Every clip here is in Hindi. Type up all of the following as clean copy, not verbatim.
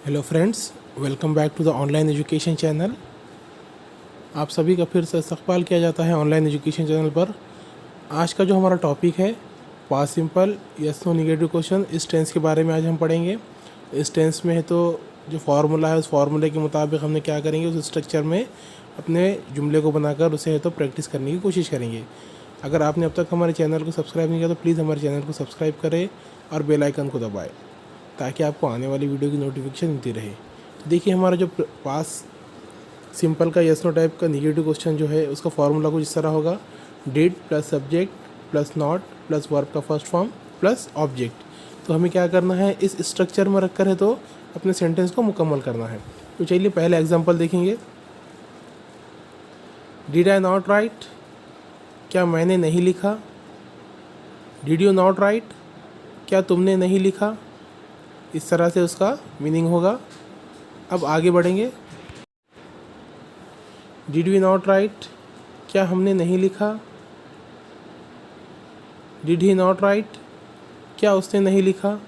Hello friends, welcome back to the online education channel. आप सभी का फिर से इस्तकबाल किया जाता है ऑनलाइन एजुकेशन चैनल पर। आज का जो हमारा टॉपिक है past simple yes no negative question, इस टेंस के बारे में आज हम पढ़ेंगे। इस टेंस में है तो जो फार्मूला है उस फार्मूले के मुताबिक हमने क्या करेंगे, उस स्ट्रक्चर में अपने जुमले को बनाकर उसे है तो प्रैक्टिस करने की कोशिश करेंगे। अगर आपने अब तक हमारे चैनल को सब्सक्राइब नहीं किया तो प्लीज़ हमारे चैनल को सब्सक्राइब करें और बेल आइकन को दबाएं ताकि आपको आने वाली वीडियो की नोटिफिकेशन मिलती रहे। तो देखिए, हमारा जो पास सिंपल का यस नो टाइप का निगेटिव क्वेश्चन जो है उसका फॉर्मूला कुछ इस तरह होगा। Did plus subject plus not plus verb का फर्स्ट फॉर्म प्लस ऑब्जेक्ट। तो हमें क्या करना है, इस स्ट्रक्चर में रखकर है तो अपने सेंटेंस को मुकम्मल करना है। तो चलिए पहले एग्जाम्पल देखेंगे। डिड आई नॉट राइट, क्या मैंने नहीं लिखा। डिड यू नॉट राइट, क्या तुमने नहीं लिखा। इस तरह से उसका मीनिंग होगा। अब आगे बढ़ेंगे। डिड वी नॉट राइट, क्या हमने नहीं लिखा। डिड ही नॉट राइट, क्या उसने नहीं लिखा।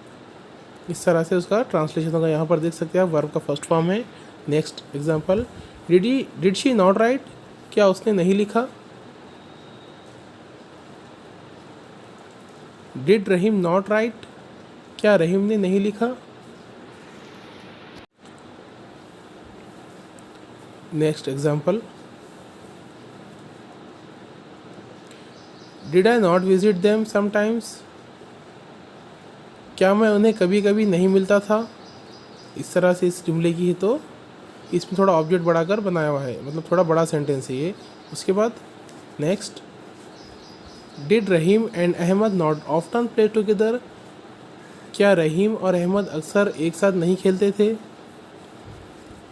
इस तरह से उसका ट्रांसलेशन होगा। यहाँ पर देख सकते हैं आप, वर्ब का फर्स्ट फॉर्म है। Next example, did she not right, क्या उसने नहीं लिखा। डिड रहीम नॉट राइट, क्या रहीम ने नहीं लिखा। Next example, did I not visit them sometimes, क्या मैं उन्हें कभी कभी नहीं मिलता था। इस तरह से इस जुमले की है तो इसमें थोड़ा ऑब्जेक्ट बढ़ाकर बनाया हुआ है, मतलब थोड़ा बड़ा सेंटेंस है ये। उसके बाद next, did Rahim and Ahmed not often play together, क्या रहीम और अहमद अक्सर एक साथ नहीं खेलते थे।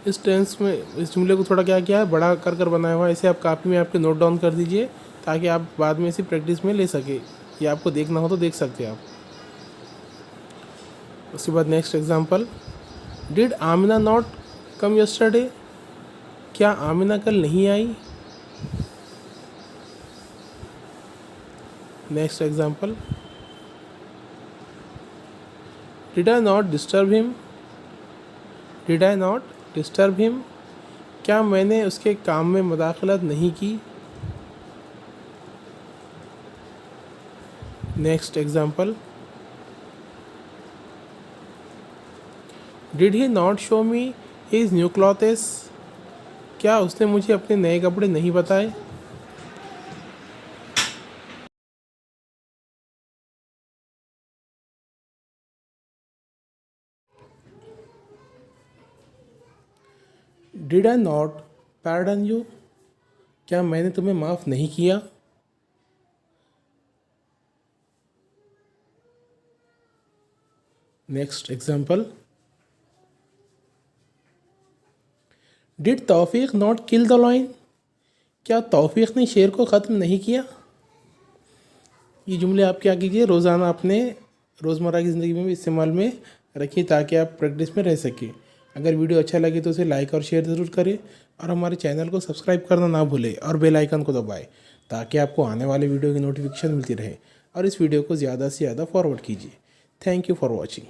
इस टेंस में इस जुमले को थोड़ा क्या किया है, बड़ा कर बनाया हुआ है। इसे आप कापी में आपके नोट डाउन कर दीजिए ताकि आप बाद में इसी प्रैक्टिस में ले सके, या आपको देखना हो तो देख सकते हैं आप। उसके बाद next example, did Amina not come yesterday, क्या आमिना कल नहीं आई। Next example, did I not disturb him, did I not disturb him, क्या मैंने उसके काम में मुदाखलत नहीं की। Next example, did he not show me his new clothes, क्या उसने मुझे अपने नए कपड़े नहीं बताए। Did I not pardon you, क्या मैंने तुम्हें माफ़ नहीं किया। Next example, did Taufiq not kill the lion, क्या तौफीक ने शेर को ख़त्म नहीं किया। ये जुमले आप क्या कीजिए, रोज़ाना अपने रोज़मर्रा की ज़िंदगी में भी इस्तेमाल में रखिए ताकि आप प्रैक्टिस में रह सकें। अगर वीडियो अच्छा लगे तो उसे लाइक और शेयर ज़रूर करें और हमारे चैनल को सब्सक्राइब करना ना भूलें और बेल आइकन को दबाएं ताकि आपको आने वाले वीडियो की नोटिफिकेशन मिलती रहे। और इस वीडियो को ज़्यादा से ज़्यादा फॉरवर्ड कीजिए। Thank you for watching.